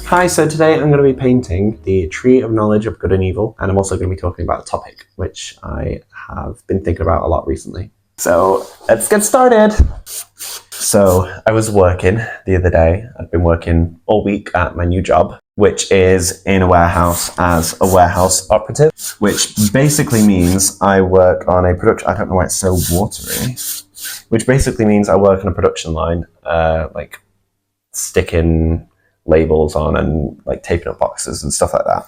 Hi, so today I'm going to be painting the Tree of Knowledge of Good and Evil, and I'm also going to be talking about a topic which I have been thinking about a lot recently. So let's get started! So I was working the other day. I've been working all week at my new job, which is in a warehouse as a warehouse operative, which basically means I work on a production, I don't know why it's so watery, which basically means I work on a production line, like sticking labels on and like taping up boxes and stuff like that.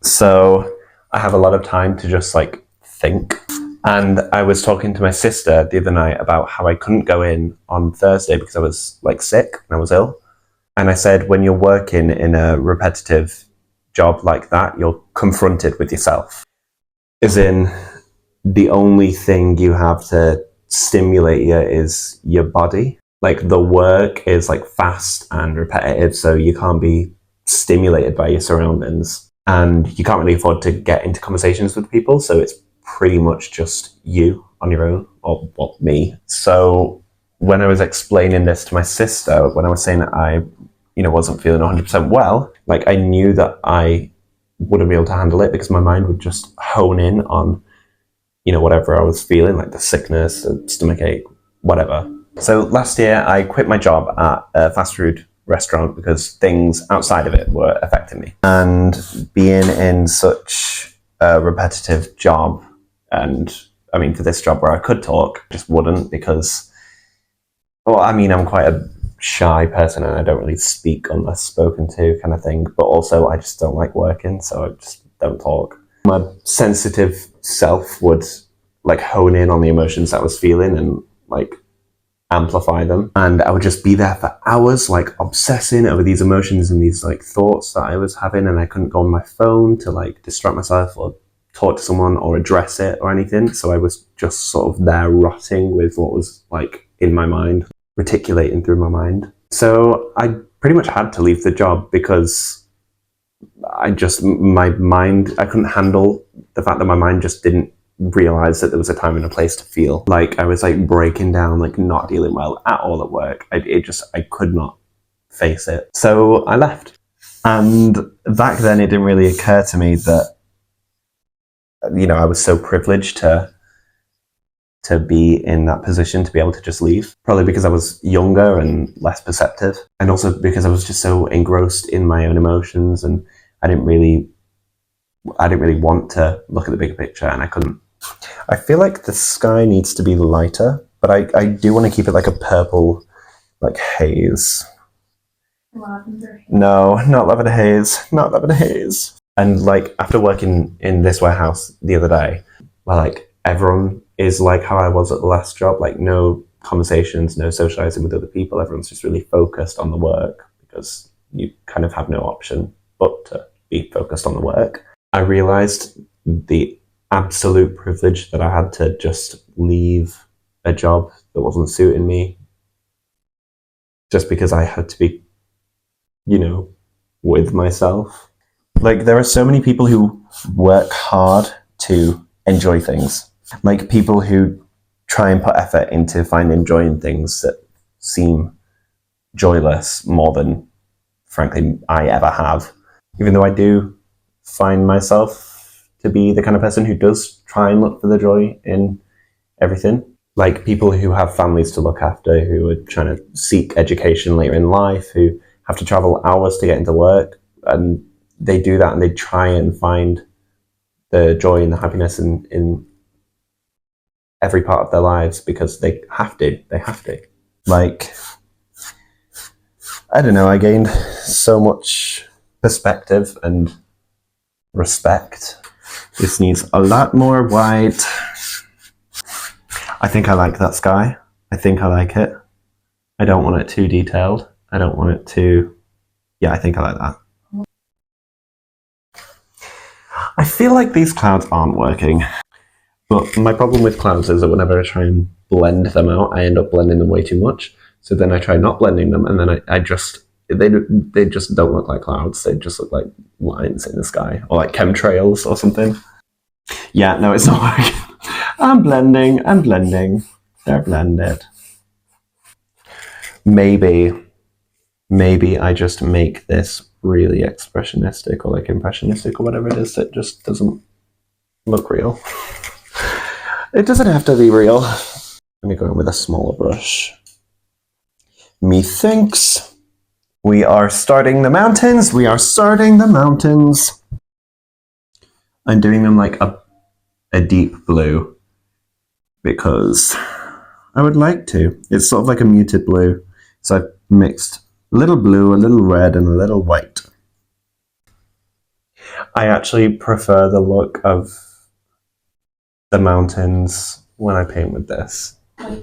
So I have a lot of time to just like think. And I was talking to my sister the other night about how I couldn't go in on Thursday because I was like sick and I was ill. And I said, when you're working in a repetitive job like that, you're confronted with yourself. As in, the only thing you have to stimulate you is your body. Like the work is like fast and repetitive, so you can't be stimulated by your surroundings, and you can't really afford to get into conversations with people, so it's pretty much just you on your own, or well, me. So when I was explaining this to my sister, when I was saying that I wasn't feeling 100% well, like I knew that I wouldn't be able to handle it because my mind would just hone in on whatever I was feeling, like the sickness, the stomachache, whatever. So last year I quit my job at a fast food restaurant because things outside of it were affecting me. And being in such a repetitive job, and I mean for this job where I could talk, I just wouldn't because, well, I mean I'm quite a shy person and I don't really speak unless spoken to kind of thing, but also I just don't like working, so I just don't talk. My sensitive self would like hone in on the emotions I was feeling and like amplify them, and I would just be there for hours like obsessing over these emotions and these like thoughts that I was having, and I couldn't go on my phone to like distract myself or talk to someone or address it or anything. So I was just sort of there rotting with what was like in my mind, reticulating through my mind. So I pretty much had to leave the job because I couldn't handle the fact that my mind just didn't realize that there was a time and a place to feel. Like I was like breaking down, like not dealing well at all at work. I could not face it. So I left. And back then it didn't really occur to me that, I was so privileged to be in that position, to be able to just leave. Probably because I was younger and less perceptive. And also because I was just so engrossed in my own emotions, and I didn't really want to look at the bigger picture, and I couldn't. I feel like the sky needs to be lighter, but I do want to keep it like a purple, like haze. Lavender haze? No, not lavender haze. Not lavender haze. And like after working in this warehouse the other day, where like everyone is like how I was at the last job, like no conversations, no socializing with other people. Everyone's just really focused on the work because you kind of have no option but to be focused on the work. I realized the absolute privilege that I had to just leave a job that wasn't suiting me just because I had to be, with myself. Like there are so many people who work hard to enjoy things. Like people who try and put effort into finding joy in things that seem joyless more than, frankly, I ever have. Even though I do find myself to be the kind of person who does try and look for the joy in everything. Like people who have families to look after, who are trying to seek education later in life, who have to travel hours to get into work, and they do that and they try and find the joy and the happiness in every part of their lives because they have to. Like, I don't know, I gained so much perspective and respect. This needs a lot more white. I think I like that sky. I think I like it. I don't want it too detailed. I don't want it too... Yeah, I think I like that. I feel like these clouds aren't working. But my problem with clouds is that whenever I try and blend them out, I end up blending them way too much. So then I try not blending them, and then I just... They just don't look like clouds. They just look like lines in the sky. Or like chemtrails or something. Yeah, no, it's not working. I'm blending. They're blended. maybe I just make this really expressionistic or like impressionistic or whatever it is that just doesn't look real. It doesn't have to be real. Let me go in with a smaller brush. Methinks we are starting the mountains. We are starting the mountains. I'm doing them like a deep blue because I would like to. It's sort of like a muted blue. So I've mixed a little blue, a little red, and a little white. I actually prefer the look of the mountains when I paint with this.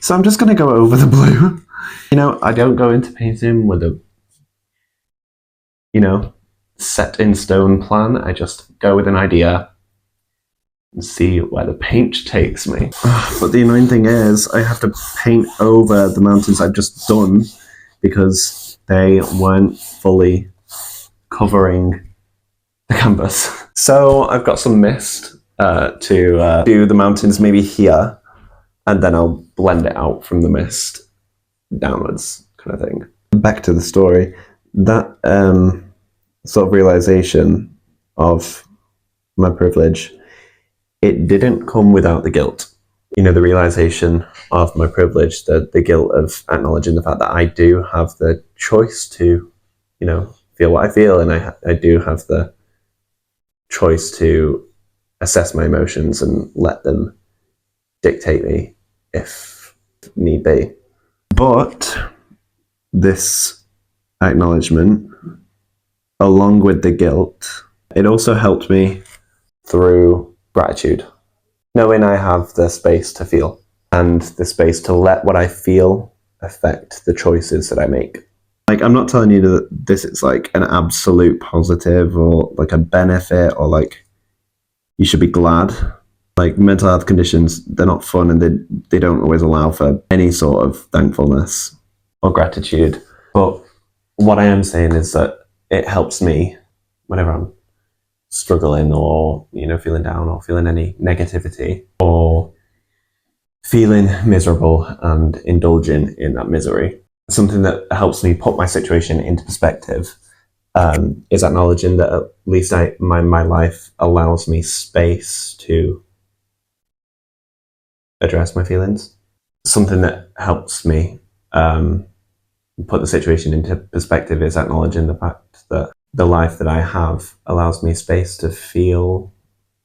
So I'm just going to go over the blue. You know, I don't go into painting with a, set in stone plan. I just go with an idea and see where the paint takes me. But the annoying thing is I have to paint over the mountains I've just done because they weren't fully covering the canvas. So I've got some mist to do the mountains maybe here, and then I'll blend it out from the mist downwards kind of thing. Back to the story. That sort of realization of my privilege, it didn't come without the guilt. The realization of my privilege, the guilt of acknowledging the fact that I do have the choice to, feel what I feel, and I do have the choice to assess my emotions and let them dictate me if need be. But this acknowledgement, along with the guilt, it also helped me through gratitude. Knowing I have the space to feel and the space to let what I feel affect the choices that I make. Like, I'm not telling you that this is like an absolute positive or like a benefit or like you should be glad. Like, mental health conditions, they're not fun and they don't always allow for any sort of thankfulness or gratitude. But what I am saying is that it helps me whenever I'm struggling or, feeling down or feeling any negativity or feeling miserable and indulging in that misery. Something that helps me put my situation into perspective is acknowledging that at least my life allows me space to address my feelings. Something that helps me put the situation into perspective is acknowledging the fact that the life that I have allows me space to feel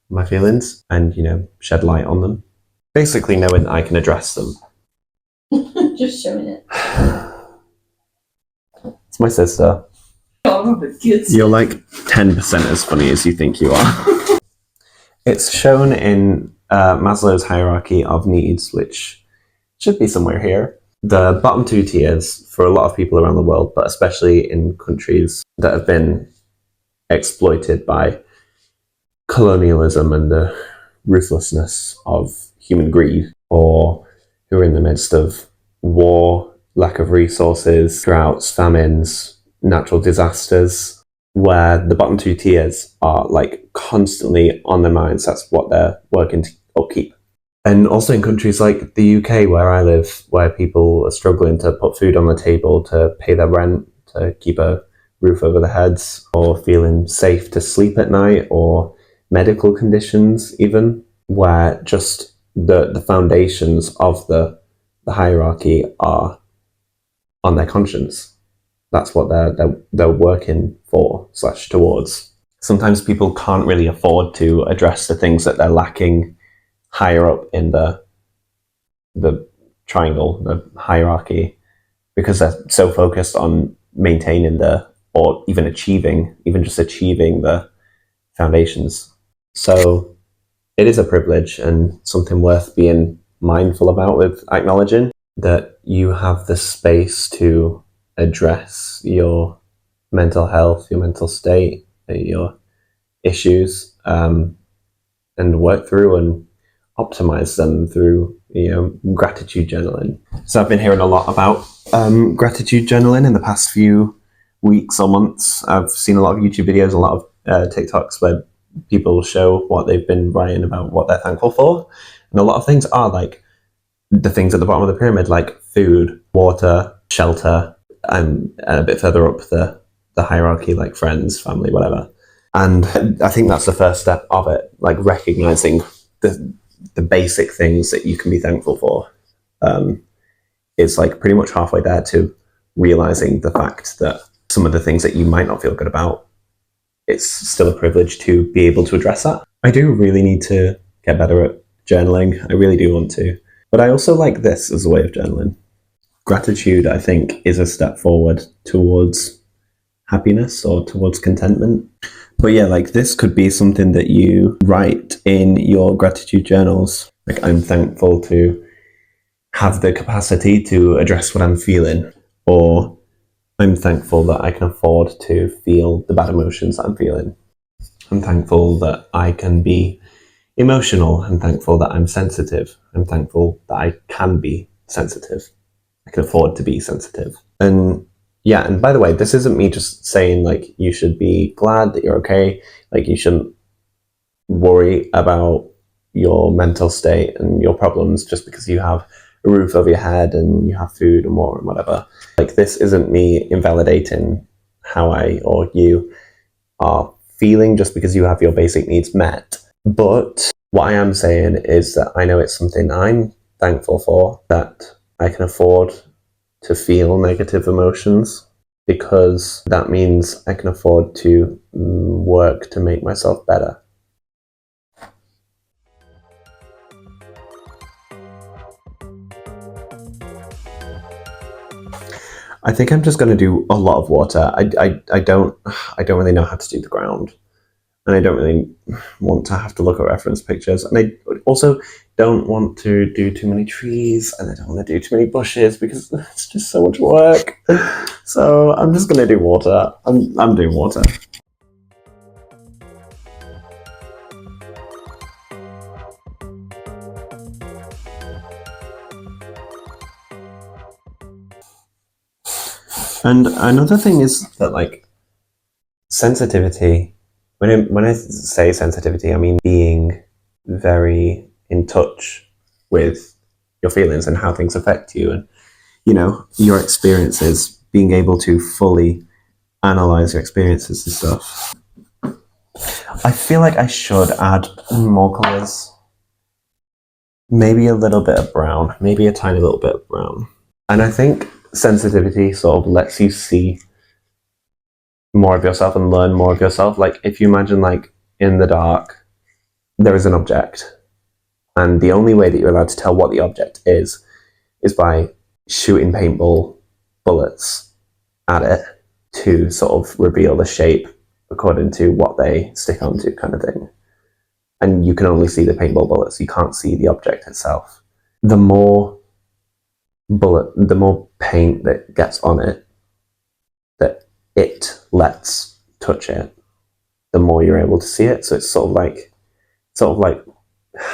my feelings and, shed light on them. Basically knowing that I can address them. Just showing it. It's my sister. You're like 10% as funny as you think you are. It's shown in Maslow's hierarchy of needs, which should be somewhere here. The bottom two tiers for a lot of people around the world, but especially in countries that have been exploited by colonialism and the ruthlessness of human greed, or who are in the midst of war, lack of resources, droughts, famines, natural disasters, where the bottom two tiers are like constantly on their minds. That's what they're working to upkeep. And also in countries like the UK, where I live, where people are struggling to put food on the table, to pay their rent, to keep a roof over their heads, or feeling safe to sleep at night, or medical conditions even, where just the foundations of the hierarchy are on their conscience. That's what they're working for / towards. Sometimes people can't really afford to address the things that they're lacking higher up in the triangle, the hierarchy, because they're so focused on maintaining or even just achieving the foundations. So it is a privilege and something worth being mindful about, with acknowledging that you have the space to address your mental health, your mental state, your issues, and work through and optimize them through gratitude journaling. So I've been hearing a lot about gratitude journaling in the past few weeks or months. I've seen a lot of YouTube videos, a lot of TikToks where people show what they've been writing about, what they're thankful for, and a lot of things are like the things at the bottom of the pyramid, like food, water, shelter, and a bit further up the hierarchy, like friends, family, whatever. And I think that's the first step of it, like recognizing the basic things that you can be thankful for. It's like pretty much halfway there to realizing the fact that some of the things that you might not feel good about, it's still a privilege to be able to address that. I do really need to get better at journaling. I really do want to. But I also like this as a way of journaling. Gratitude, I think, is a step forward towards happiness or towards contentment. But yeah, like this could be something that you write in your gratitude journals. Like, I'm thankful to have the capacity to address what I'm feeling, or I'm thankful that I can afford to feel the bad emotions that I'm feeling. I'm thankful that I can be emotional. I'm thankful that I'm sensitive. I'm thankful that I can be sensitive. I can afford to be sensitive. And yeah, and by the way, this isn't me just saying like you should be glad that you're okay. Like, you shouldn't worry about your mental state and your problems just because you have a roof over your head and you have food and water and whatever. Like, this isn't me invalidating how I or you are feeling just because you have your basic needs met. But what I am saying is that I know it's something I'm thankful for, that I can afford to feel negative emotions, because that means I can afford to work to make myself better. I think I'm just going to do a lot of water. I don't really know how to do the ground, and I don't really want to have to look at reference pictures, and I also don't want to do too many trees, and I don't want to do too many bushes because it's just so much work. So I'm just going to do water. I'm doing water. And another thing is that, like, sensitivity, when I say sensitivity, I mean being very in touch with your feelings and how things affect you, and, you know, your experiences, being able to fully analyze your experiences and stuff. I feel like I should add more colours. Maybe a little bit of brown, maybe a tiny little bit of brown. And I think sensitivity sort of lets you see more of yourself and learn more of yourself. Like, if you imagine, like, in the dark, there is an object, and the only way that you're allowed to tell what the object is by shooting paintball bullets at it to sort of reveal the shape according to what they stick onto, kind of thing. And you can only see the paintball bullets, you can't see the object itself. The more paint that gets on it, that it lets touch it, the more you're able to see it. So it's sort of like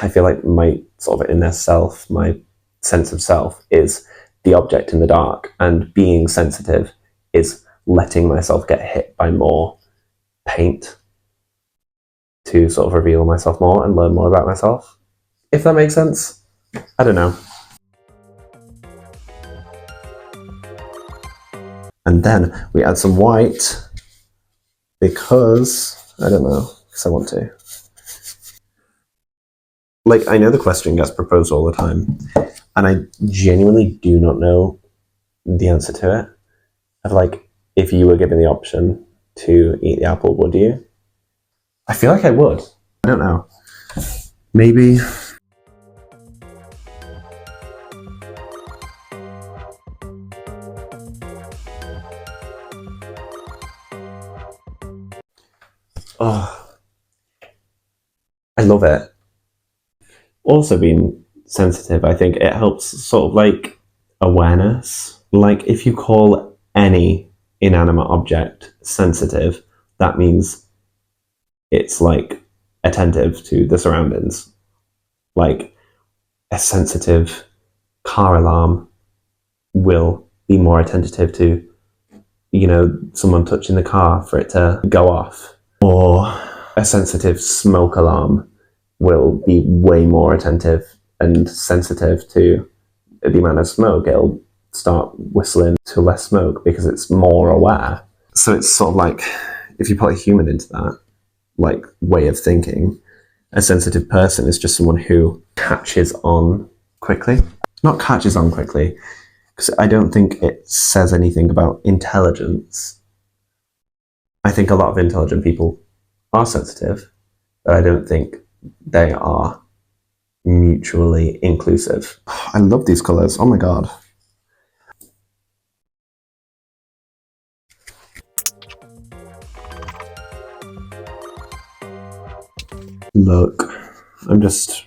I feel like my sort of inner self, my sense of self, is the object in the dark, and being sensitive is letting myself get hit by more paint to sort of reveal myself more and learn more about myself. If that makes sense. I don't know. And then we add some white because, I don't know, because I want to. Like, I know the question gets proposed all the time, and I genuinely do not know the answer to it. Of, like, if you were given the option to eat the apple, would you? I feel like I would. I don't know. Maybe. Oh, I love it. Also, being sensitive, I think it helps sort of like awareness. Like, if you call any inanimate object sensitive, that means it's like attentive to the surroundings. Like, a sensitive car alarm will be more attentive to, you know, someone touching the car for it to go off. Or a sensitive smoke alarm will be way more attentive and sensitive to the amount of smoke. It'll start whistling to less smoke because it's more aware. So it's sort of like, if you put a human into that like way of thinking, a sensitive person is just someone who catches on quickly. Not catches on quickly, because I don't think it says anything about intelligence. I think a lot of intelligent people are sensitive, but I don't think they are mutually inclusive. I love these colours. Oh my god. Look, I'm just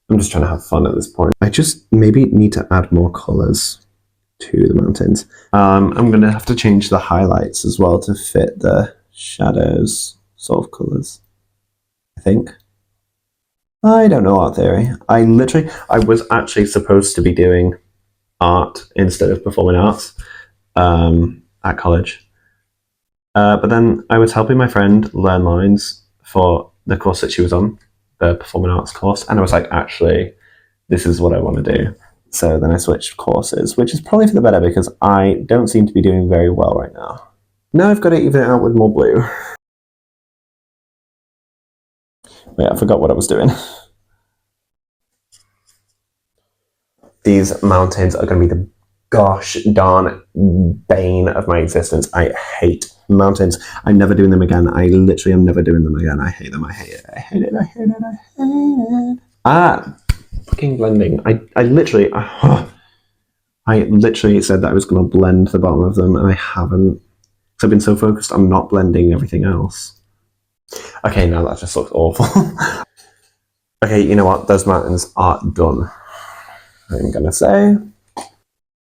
trying to have fun at this point. I just maybe need to add more colours to the mountains. I'm going to have to change the highlights as well to fit the shadows sort of colours, I think. I don't know art theory. I was actually supposed to be doing art instead of performing arts at college. But then I was helping my friend learn lines for the course that she was on, the performing arts course, and I was like, actually, this is what I want to do. So then I switched courses, which is probably for the better because I don't seem to be doing very well right now. Now I've got to even it out with more blue. Wait, I forgot what I was doing. These mountains are going to be the gosh darn bane of my existence. I hate mountains. I'm never doing them again. I literally am never doing them again. I hate them. I hate it. I hate it. I hate it. I hate it. Fucking blending. I literally said that I was going to blend the bottom of them, and I haven't. Because I've been so focused on not blending everything else. Okay, now that just looks awful. Okay, you know what? Those mountains are done, I'm going to say.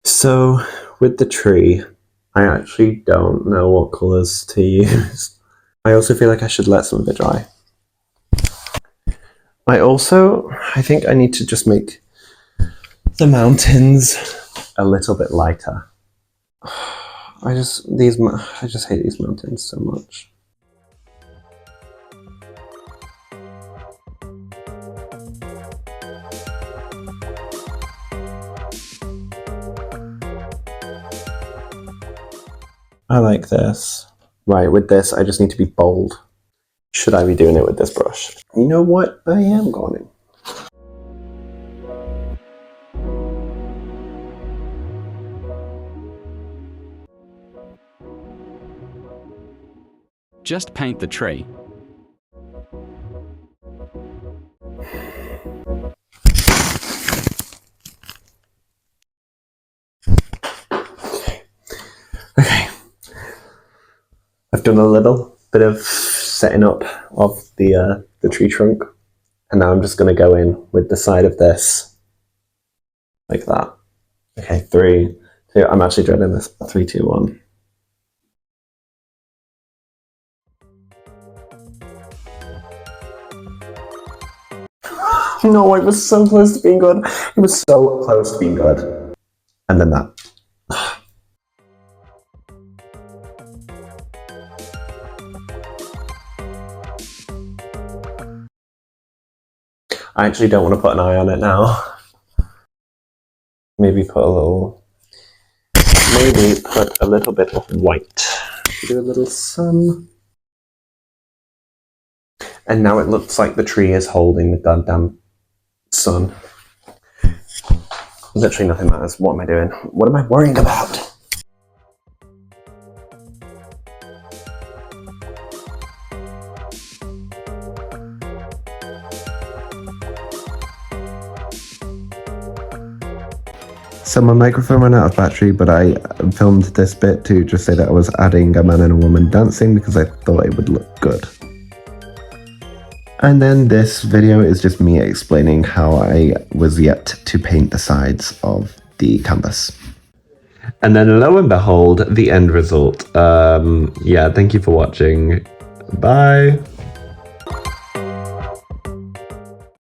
So, with the tree, I actually don't know what colours to use. I also feel like I should let some of it dry. I think I need to just make the mountains a little bit lighter. I just hate these mountains so much. I like this. Right, with this, I just need to be bold. Should I be doing it with this brush? You know what? I am going. Just paint the tree. Okay. I've done a little bit of setting up of the tree trunk, and now I'm just going to go in with the side of this, like that. Okay, 3, 2. I'm actually dreading this. 3, 2, 1. No, it was so close to being good. It was so close to being good. And then that. I actually don't want to put an eye on it now. Maybe put a little bit of white. Do a little sun. And now it looks like the tree is holding the goddamn sun. Literally nothing matters. What am I doing? What am I worrying about? So my microphone ran out of battery, but I filmed this bit to just say that I was adding a man and a woman dancing because I thought it would look good. And then this video is just me explaining how I was yet to paint the sides of the canvas. And then lo and behold, the end result. Yeah, thank you for watching. Bye.